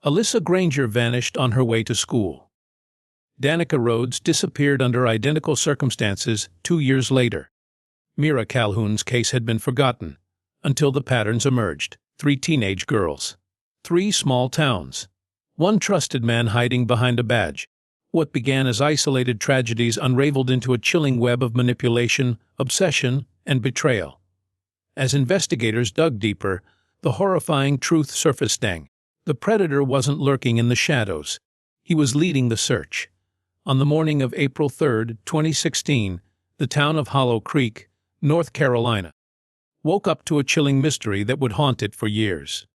Alyssa Granger vanished on her way to school. Danica Rhodes disappeared under identical circumstances 2 years later. Mira Calhoun's case had been forgotten, until the patterns emerged. 3 teenage girls. 3 small towns. 1 trusted man hiding behind a badge. What began as isolated tragedies unraveled into a chilling web of manipulation, obsession, and betrayal. As investigators dug deeper, the horrifying truth surfaced. The predator wasn't lurking in the shadows. He was leading the search. On the morning of April 3, 2016, the town of Hollow Creek, North Carolina, woke up to a chilling mystery that would haunt it for years.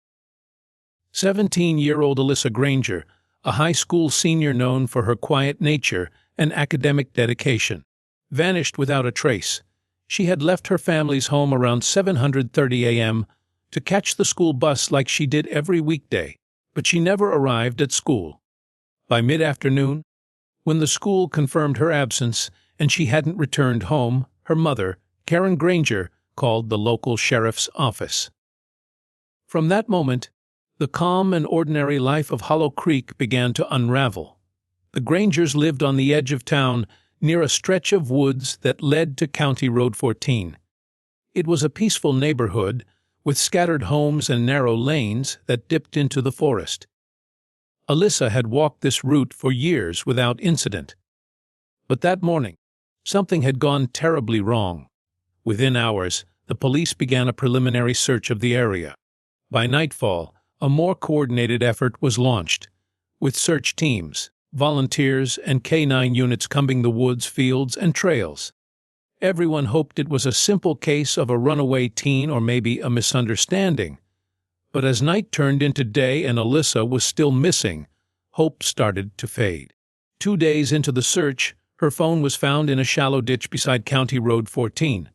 17-year-old Alyssa Granger, a high school senior known for her quiet nature and academic dedication, vanished without a trace. She had left her family's home around 7:30 a.m. to catch the school bus like she did every weekday, but she never arrived at school. By mid-afternoon, when the school confirmed her absence and she hadn't returned home, her mother, Karen Granger, called the local sheriff's office. From that moment, the calm and ordinary life of Hollow Creek began to unravel. The Grangers lived on the edge of town, near a stretch of woods that led to County Road 14. It was a peaceful neighborhood, with scattered homes and narrow lanes that dipped into the forest. Alyssa had walked this route for years without incident. But that morning, something had gone terribly wrong. Within hours, the police began a preliminary search of the area. By nightfall, a more coordinated effort was launched, with search teams, volunteers, and K-9 units combing the woods, fields, and trails. Everyone hoped it was a simple case of a runaway teen or maybe a misunderstanding. But as night turned into day and Alyssa was still missing, hope started to fade. 2 days into the search, her phone was found in a shallow ditch beside County Road 14.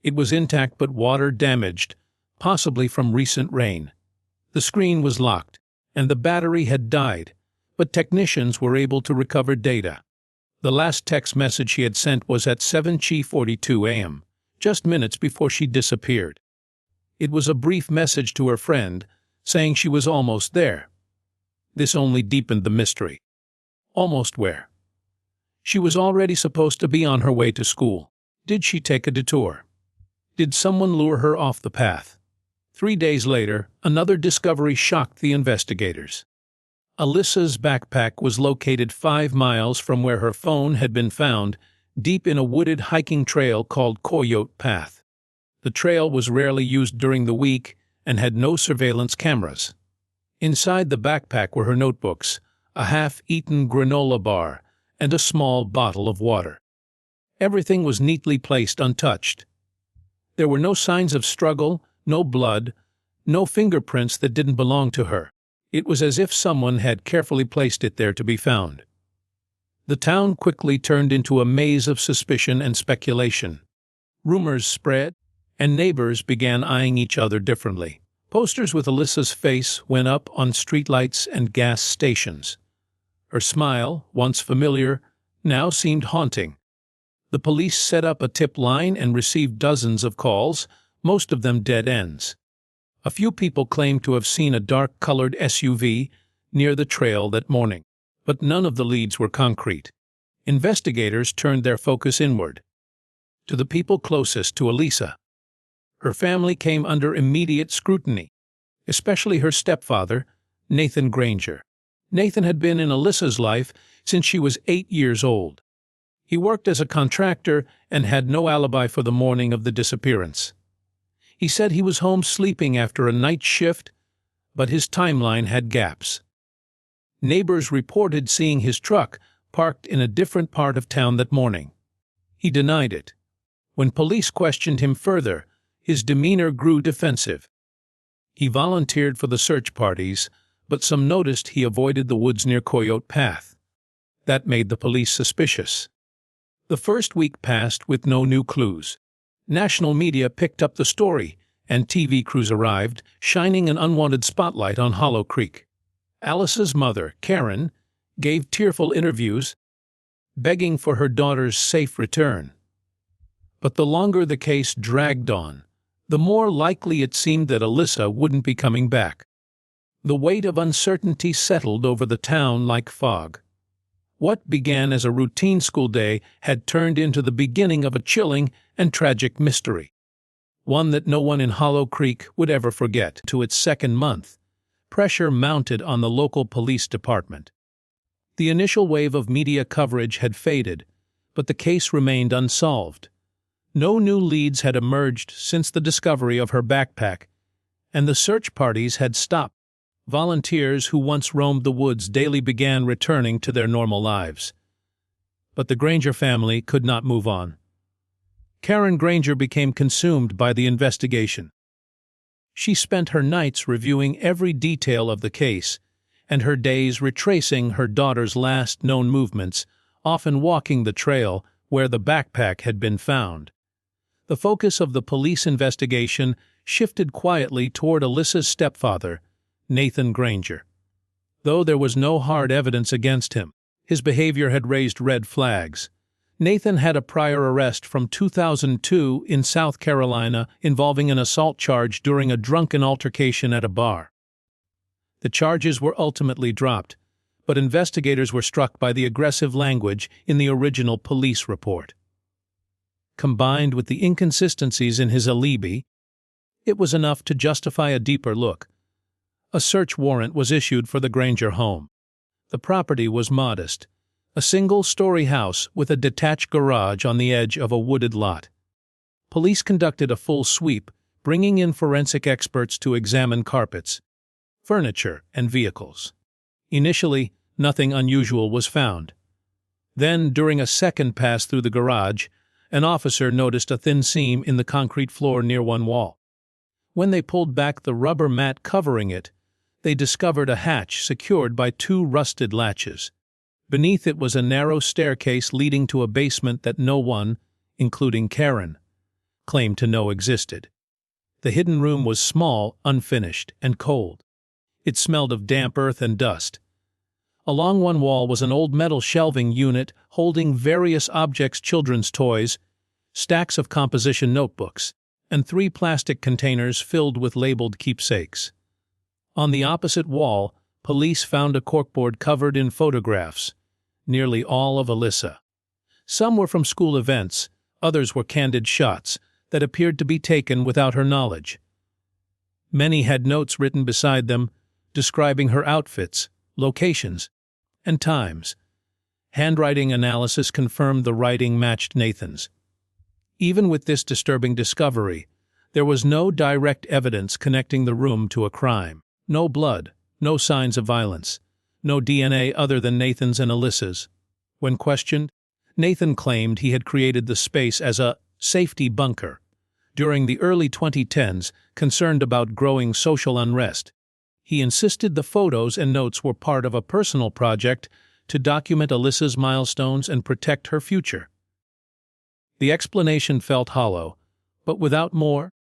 It was intact but water-damaged, possibly from recent rain. The screen was locked, and the battery had died, but technicians were able to recover data. The last text message she had sent was at 7:42 a.m., just minutes before she disappeared. It was a brief message to her friend, saying she was almost there. This only deepened the mystery. Almost where? She was already supposed to be on her way to school. Did she take a detour? Did someone lure her off the path? 3 days later, another discovery shocked the investigators. Alyssa's backpack was located 5 miles from where her phone had been found, deep in a wooded hiking trail called Coyote Path. The trail was rarely used during the week and had no surveillance cameras. Inside the backpack were her notebooks, a half-eaten granola bar, and a small bottle of water. Everything was neatly placed untouched. There were no signs of struggle, no blood, no fingerprints that didn't belong to her. It was as if someone had carefully placed it there to be found. The town quickly turned into a maze of suspicion and speculation. Rumors spread, and neighbors began eyeing each other differently. Posters with Alyssa's face went up on streetlights and gas stations. Her smile, once familiar, now seemed haunting. The police set up a tip line and received dozens of calls, most of them dead ends. A few people claimed to have seen a dark-colored SUV near the trail that morning, but none of the leads were concrete. Investigators turned their focus inward, to the people closest to Alyssa. Her family came under immediate scrutiny, especially her stepfather, Nathan Granger. Nathan had been in Alyssa's life since she was 8 years old. He worked as a contractor and had no alibi for the morning of the disappearance. He said he was home sleeping after a night shift, but his timeline had gaps. Neighbors reported seeing his truck parked in a different part of town that morning. He denied it. When police questioned him further, his demeanor grew defensive. He volunteered for the search parties, but some noticed he avoided the woods near Coyote Path. That made the police suspicious. The first week passed with no new clues. National media picked up the story, and TV crews arrived, shining an unwanted spotlight on Hollow Creek. Alyssa's mother, Karen, gave tearful interviews, begging for her daughter's safe return. But the longer the case dragged on, the more likely it seemed that Alyssa wouldn't be coming back. The weight of uncertainty settled over the town like fog. What began as a routine school day had turned into the beginning of a chilling and tragic mystery, one that no one in Hollow Creek would ever forget. To its second month, pressure mounted on the local police department. The initial wave of media coverage had faded, but the case remained unsolved. No new leads had emerged since the discovery of her backpack, and the search parties had stopped. Volunteers who once roamed the woods daily began returning to their normal lives. But the Granger family could not move on. Karen Granger became consumed by the investigation. She spent her nights reviewing every detail of the case, and her days retracing her daughter's last known movements, often walking the trail where the backpack had been found. The focus of the police investigation shifted quietly toward Alyssa's stepfather, Nathan Granger. Though there was no hard evidence against him, his behavior had raised red flags. Nathan had a prior arrest from 2002 in South Carolina involving an assault charge during a drunken altercation at a bar. The charges were ultimately dropped, but investigators were struck by the aggressive language in the original police report. Combined with the inconsistencies in his alibi, it was enough to justify a deeper look. A search warrant was issued for the Granger home. The property was modest, a single-story house with a detached garage on the edge of a wooded lot. Police conducted a full sweep, bringing in forensic experts to examine carpets, furniture, and vehicles. Initially, nothing unusual was found. Then, during a second pass through the garage, an officer noticed a thin seam in the concrete floor near one wall. When they pulled back the rubber mat covering it, they discovered a hatch secured by two rusted latches. Beneath it was a narrow staircase leading to a basement that no one, including Karen, claimed to know existed. The hidden room was small, unfinished, and cold. It smelled of damp earth and dust. Along one wall was an old metal shelving unit holding various objects, children's toys, stacks of composition notebooks, and 3 plastic containers filled with labeled keepsakes. On the opposite wall, police found a corkboard covered in photographs, nearly all of Alyssa. Some were from school events, others were candid shots that appeared to be taken without her knowledge. Many had notes written beside them, describing her outfits, locations, and times. Handwriting analysis confirmed the writing matched Nathan's. Even with this disturbing discovery, there was no direct evidence connecting the room to a crime. No blood, no signs of violence, no DNA other than Nathan's and Alyssa's. When questioned, Nathan claimed he had created the space as a safety bunker. During the early 2010s, concerned about growing social unrest, he insisted the photos and notes were part of a personal project to document Alyssa's milestones and protect her future. The explanation felt hollow, but without more,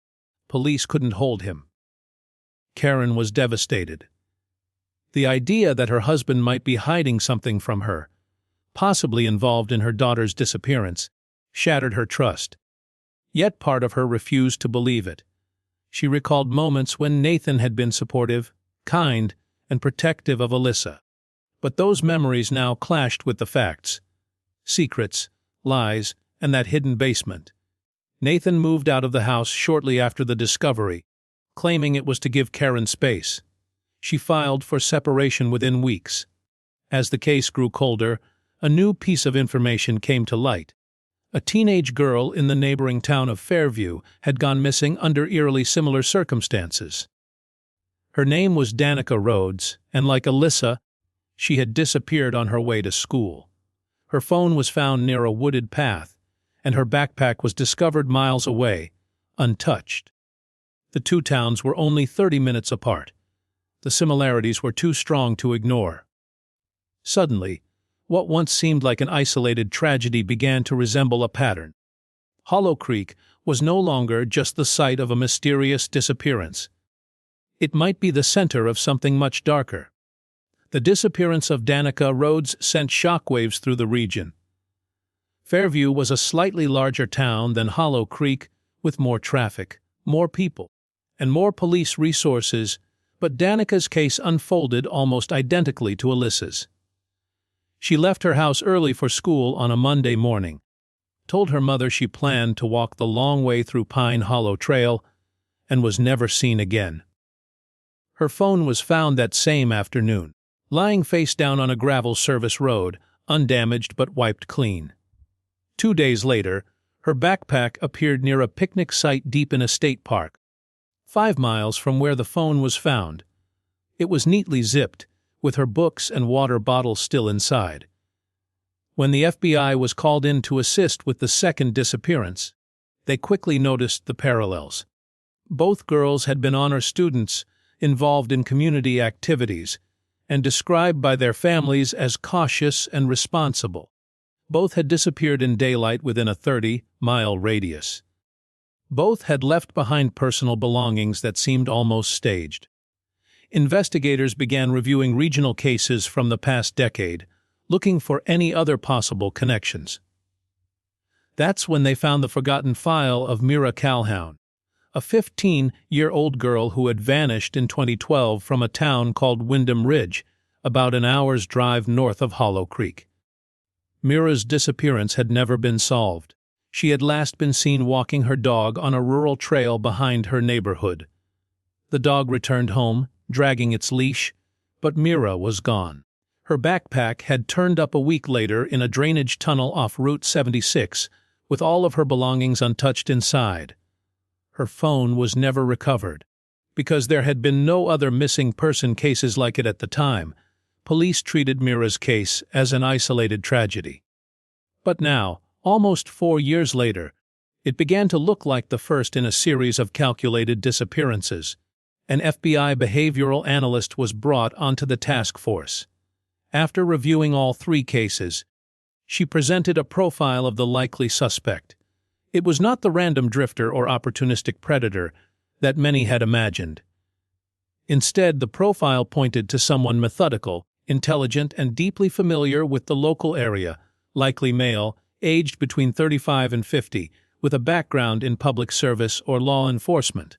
police couldn't hold him. Karen was devastated. The idea that her husband might be hiding something from her, possibly involved in her daughter's disappearance, shattered her trust. Yet part of her refused to believe it. She recalled moments when Nathan had been supportive, kind, and protective of Alyssa. But those memories now clashed with the facts. Secrets, lies, and that hidden basement. Nathan moved out of the house shortly after the discovery, claiming it was to give Karen space. She filed for separation within weeks. As the case grew colder, a new piece of information came to light. A teenage girl in the neighboring town of Fairview had gone missing under eerily similar circumstances. Her name was Danica Rhodes, and like Alyssa, she had disappeared on her way to school. Her phone was found near a wooded path, and her backpack was discovered miles away, untouched. The two towns were only 30 minutes apart. The similarities were too strong to ignore. Suddenly, what once seemed like an isolated tragedy began to resemble a pattern. Hollow Creek was no longer just the site of a mysterious disappearance. It might be the center of something much darker. The disappearance of Danica Rhodes sent shockwaves through the region. Fairview was a slightly larger town than Hollow Creek, with more traffic, more people, and more police resources, But Danica's case unfolded almost identically to Alyssa's. She left her house early for school on a Monday morning, told her mother she planned to walk the long way through Pine Hollow Trail, and was never seen again. Her phone was found that same afternoon, lying face down on a gravel service road, undamaged but wiped clean. 2 days later, her backpack appeared near a picnic site deep in a state park, 5 miles from where the phone was found. It was neatly zipped, with her books and water bottle still inside. When the FBI was called in to assist with the second disappearance, they quickly noticed the parallels. Both girls had been honor students involved in community activities and described by their families as cautious and responsible. Both had disappeared in daylight within a 30-mile radius. Both had left behind personal belongings that seemed almost staged. Investigators began reviewing regional cases from the past decade, looking for any other possible connections. That's when they found the forgotten file of Mira Calhoun, a 15-year-old girl who had vanished in 2012 from a town called Windham Ridge, about an hour's drive north of Hollow Creek. Mira's disappearance had never been solved. She had last been seen walking her dog on a rural trail behind her neighborhood. The dog returned home, dragging its leash, but Mira was gone. Her backpack had turned up a week later in a drainage tunnel off Route 76, with all of her belongings untouched inside. Her phone was never recovered. Because there had been no other missing person cases like it at the time, police treated Mira's case as an isolated tragedy. But now, almost 4 years later, it began to look like the first in a series of calculated disappearances. An FBI behavioral analyst was brought onto the task force. After reviewing all 3 cases, she presented a profile of the likely suspect. It was not the random drifter or opportunistic predator that many had imagined. Instead, the profile pointed to someone methodical, intelligent, and deeply familiar with the local area, likely male, aged between 35 and 50, with a background in public service or law enforcement.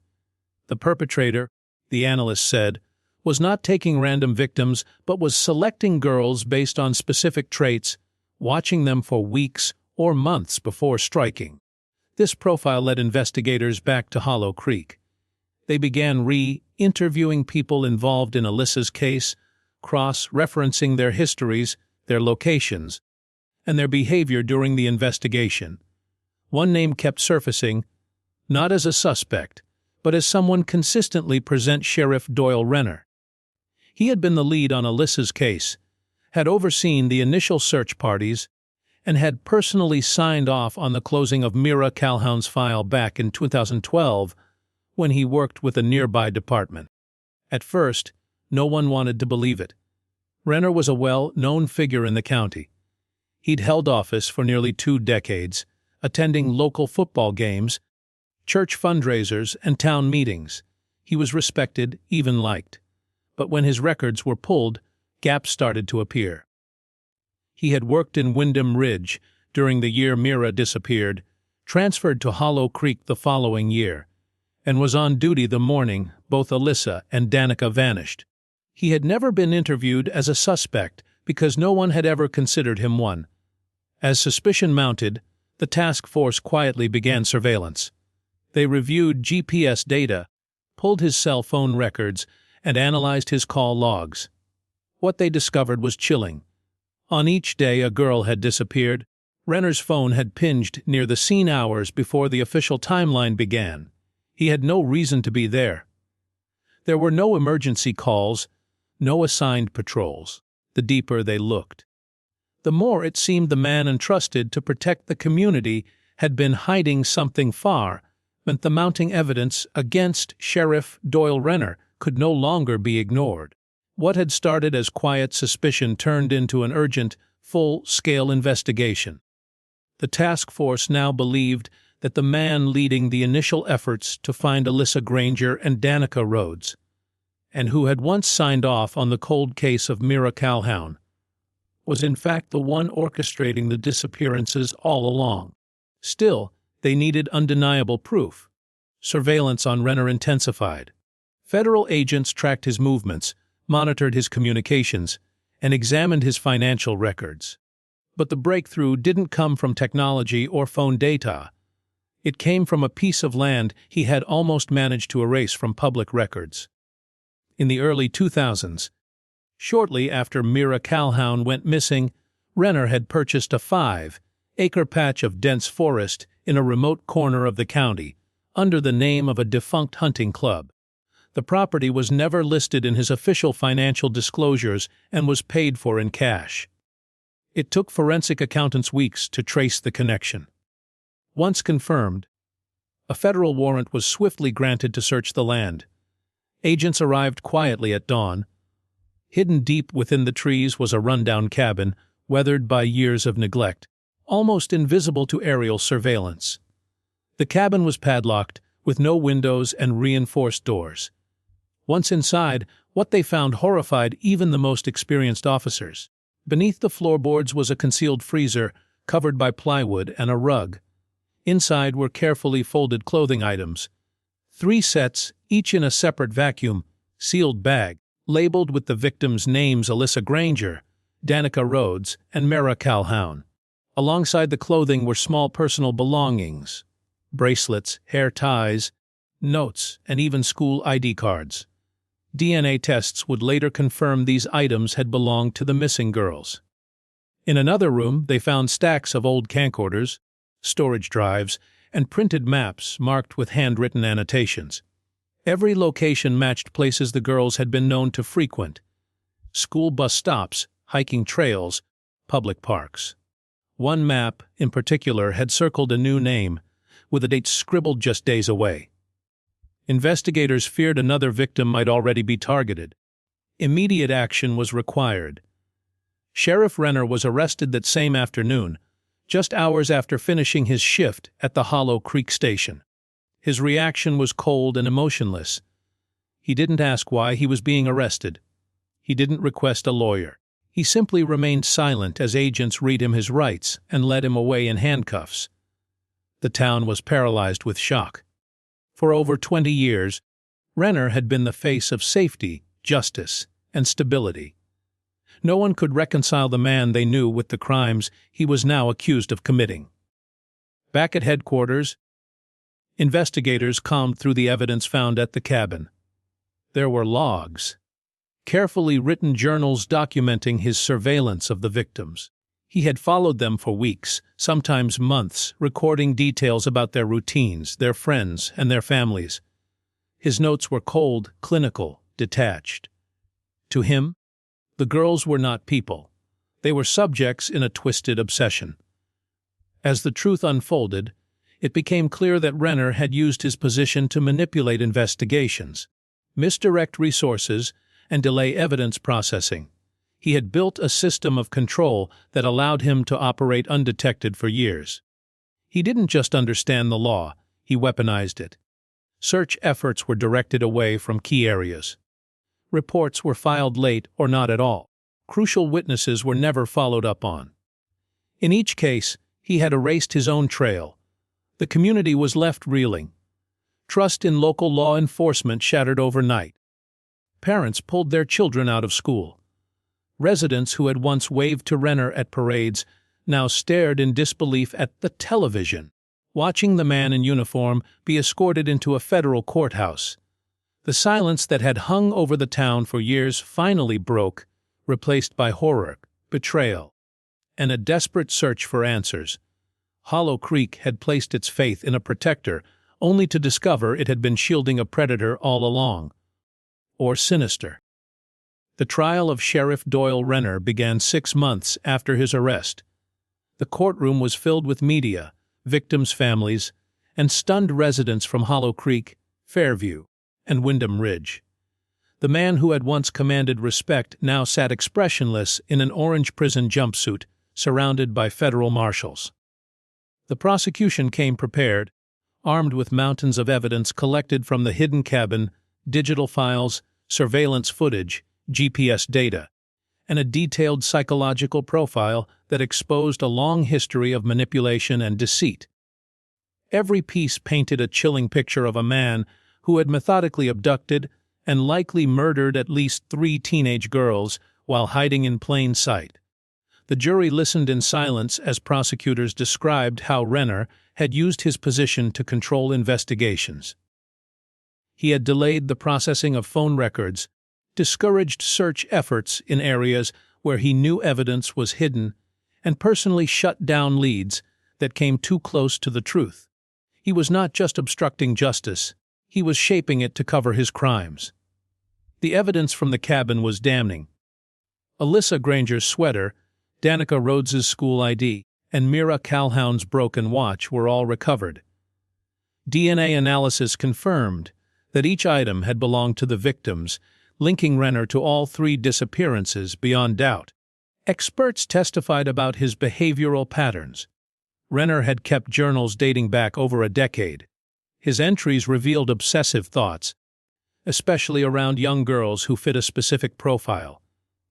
The perpetrator, the analyst said, was not taking random victims but was selecting girls based on specific traits, watching them for weeks or months before striking. This profile led investigators back to Hollow Creek. They began interviewing people involved in Alyssa's case, cross-referencing their histories, their locations, and their behavior during the investigation. One name kept surfacing, not as a suspect, but as someone consistently present Sheriff Doyle Renner. He had been the lead on Alyssa's case, had overseen the initial search parties, and had personally signed off on the closing of Mira Calhoun's file back in 2012 when he worked with a nearby department. At first, no one wanted to believe it. Renner was a well-known figure in the county. He'd held office for nearly 2 decades, attending local football games, church fundraisers, and town meetings. He was respected, even liked. But when his records were pulled, gaps started to appear. He had worked in Windham Ridge during the year Mira disappeared, transferred to Hollow Creek the following year, and was on duty the morning both Alyssa and Danica vanished. He had never been interviewed as a suspect because no one had ever considered him one. As suspicion mounted, the task force quietly began surveillance. They reviewed GPS data, pulled his cell phone records, and analyzed his call logs. What they discovered was chilling. On each day a girl had disappeared, Renner's phone had pinged near the scene hours before the official timeline began. He had no reason to be there. There were no emergency calls, no assigned patrols. The deeper they looked, the more it seemed the man entrusted to protect the community had been hiding something far, meant the mounting evidence against Sheriff Doyle Renner could no longer be ignored. What had started as quiet suspicion turned into an urgent, full-scale investigation. The task force now believed that the man leading the initial efforts to find Alyssa Granger and Danica Rhodes, and who had once signed off on the cold case of Mira Calhoun, was in fact the one orchestrating the disappearances all along. Still, they needed undeniable proof. Surveillance on Renner intensified. Federal agents tracked his movements, monitored his communications, and examined his financial records. But the breakthrough didn't come from technology or phone data. It came from a piece of land he had almost managed to erase from public records. In the early 2000s, shortly after Mira Calhoun went missing, Renner had purchased a 5-acre patch of dense forest in a remote corner of the county, under the name of a defunct hunting club. The property was never listed in his official financial disclosures and was paid for in cash. It took forensic accountants weeks to trace the connection. Once confirmed, a federal warrant was swiftly granted to search the land. Agents arrived quietly at dawn. Hidden deep within the trees was a rundown cabin, weathered by years of neglect, almost invisible to aerial surveillance. The cabin was padlocked, with no windows and reinforced doors. Once inside, what they found horrified even the most experienced officers. Beneath the floorboards was a concealed freezer, covered by plywood and a rug. Inside were carefully folded clothing items. 3 sets, each in a separate vacuum-sealed bag, labeled with the victims' names: Alyssa Granger, Danica Rhodes, and Mira Calhoun. Alongside the clothing were small personal belongings: bracelets, hair ties, notes, and even school ID cards. DNA tests would later confirm these items had belonged to the missing girls. In another room, they found stacks of old camcorders, storage drives, and printed maps marked with handwritten annotations. Every location matched places the girls had been known to frequent: school bus stops, hiking trails, public parks. One map, in particular, had circled a new name, with a date scribbled just days away. Investigators feared another victim might already be targeted. Immediate action was required. Sheriff Renner was arrested that same afternoon, just hours after finishing his shift at the Hollow Creek station. His reaction was cold and emotionless. He didn't ask why he was being arrested. He didn't request a lawyer. He simply remained silent as agents read him his rights and led him away in handcuffs. The town was paralyzed with shock. For over 20 years, Renner had been the face of safety, justice, and stability. No one could reconcile the man they knew with the crimes he was now accused of committing. Back at headquarters, investigators combed through the evidence found at the cabin. There were logs, carefully written journals documenting his surveillance of the victims. He had followed them for weeks, sometimes months, recording details about their routines, their friends, and their families. His notes were cold, clinical, detached. To him, the girls were not people. They were subjects in a twisted obsession. As the truth unfolded, it became clear that Renner had used his position to manipulate investigations, misdirect resources, and delay evidence processing. He had built a system of control that allowed him to operate undetected for years. He didn't just understand the law, he weaponized it. Search efforts were directed away from key areas. Reports were filed late or not at all. Crucial witnesses were never followed up on. In each case, he had erased his own trail. The community was left reeling. Trust in local law enforcement shattered overnight. Parents pulled their children out of school. Residents who had once waved to Renner at parades now stared in disbelief at the television, watching the man in uniform be escorted into a federal courthouse. The silence that had hung over the town for years finally broke, replaced by horror, betrayal, and a desperate search for answers. Hollow Creek had placed its faith in a protector, only to discover it had been shielding a predator all along. Or sinister. The trial of Sheriff Doyle Renner began 6 months after his arrest. The courtroom was filled with media, victims' families, and stunned residents from Hollow Creek, Fairview, and Wyndham Ridge. The man who had once commanded respect now sat expressionless in an orange prison jumpsuit, surrounded by federal marshals. The prosecution came prepared, armed with mountains of evidence collected from the hidden cabin, digital files, surveillance footage, GPS data, and a detailed psychological profile that exposed a long history of manipulation and deceit. Every piece painted a chilling picture of a man who had methodically abducted and likely murdered at least 3 teenage girls while hiding in plain sight. The jury listened in silence as prosecutors described how Renner had used his position to control investigations. He had delayed the processing of phone records, discouraged search efforts in areas where he knew evidence was hidden, and personally shut down leads that came too close to the truth. He was not just obstructing justice, he was shaping it to cover his crimes. The evidence from the cabin was damning. Alyssa Granger's sweater, Danica Rhodes's school ID, and Mira Calhoun's broken watch were all recovered. DNA analysis confirmed that each item had belonged to the victims, linking Renner to all 3 disappearances beyond doubt. Experts testified about his behavioral patterns. Renner had kept journals dating back over a decade. His entries revealed obsessive thoughts, especially around young girls who fit a specific profile.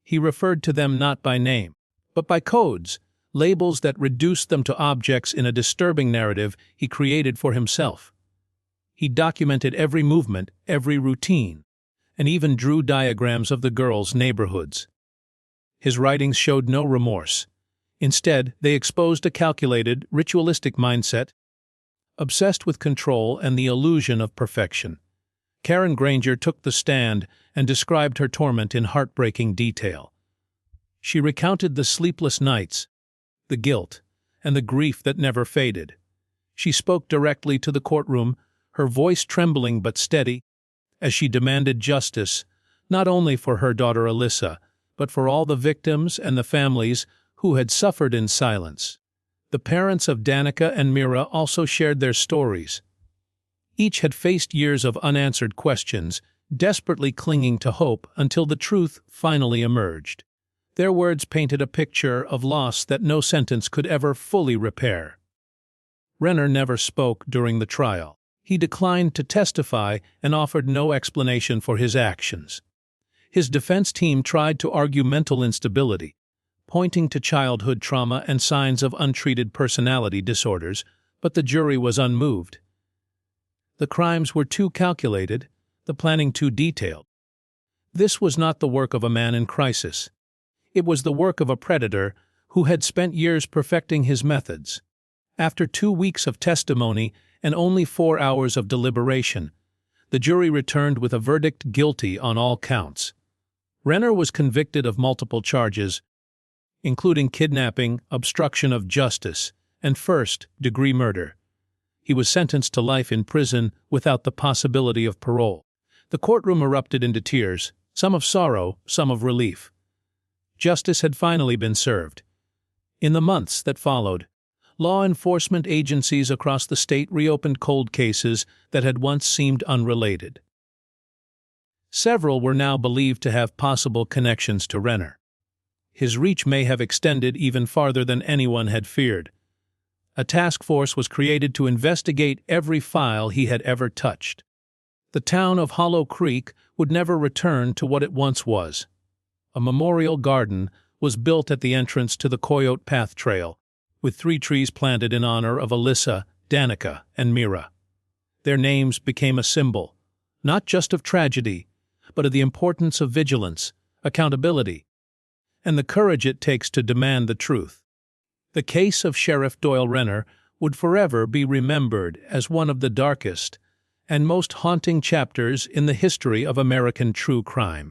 He referred to them not by name, but by codes, labels that reduced them to objects in a disturbing narrative he created for himself. He documented every movement, every routine, and even drew diagrams of the girls' neighborhoods. His writings showed no remorse. Instead, they exposed a calculated, ritualistic mindset, obsessed with control and the illusion of perfection. Karen Granger took the stand and described her torment in heartbreaking detail. She recounted the sleepless nights, the guilt, and the grief that never faded. She spoke directly to the courtroom, her voice trembling but steady, as she demanded justice, not only for her daughter Alyssa, but for all the victims and the families who had suffered in silence. The parents of Danica and Mira also shared their stories. Each had faced years of unanswered questions, desperately clinging to hope until the truth finally emerged. Their words painted a picture of loss that no sentence could ever fully repair. Renner never spoke during the trial. He declined to testify and offered no explanation for his actions. His defense team tried to argue mental instability, pointing to childhood trauma and signs of untreated personality disorders, but the jury was unmoved. The crimes were too calculated, the planning too detailed. This was not the work of a man in crisis. It was the work of a predator who had spent years perfecting his methods. After 2 weeks of testimony and only 4 hours of deliberation, the jury returned with a verdict guilty on all counts. Renner was convicted of multiple charges, including kidnapping, obstruction of justice, and first-degree murder. He was sentenced to life in prison without the possibility of parole. The courtroom erupted into tears, some of sorrow, some of relief. Justice had finally been served. In the months that followed, law enforcement agencies across the state reopened cold cases that had once seemed unrelated. Several were now believed to have possible connections to Renner. His reach may have extended even farther than anyone had feared. A task force was created to investigate every file he had ever touched. The town of Hollow Creek would never return to what it once was. A memorial garden was built at the entrance to the Coyote Path Trail, with 3 trees planted in honor of Alyssa, Danica, and Mira. Their names became a symbol, not just of tragedy, but of the importance of vigilance, accountability, and the courage it takes to demand the truth. The case of Sheriff Doyle Renner would forever be remembered as one of the darkest and most haunting chapters in the history of American true crime.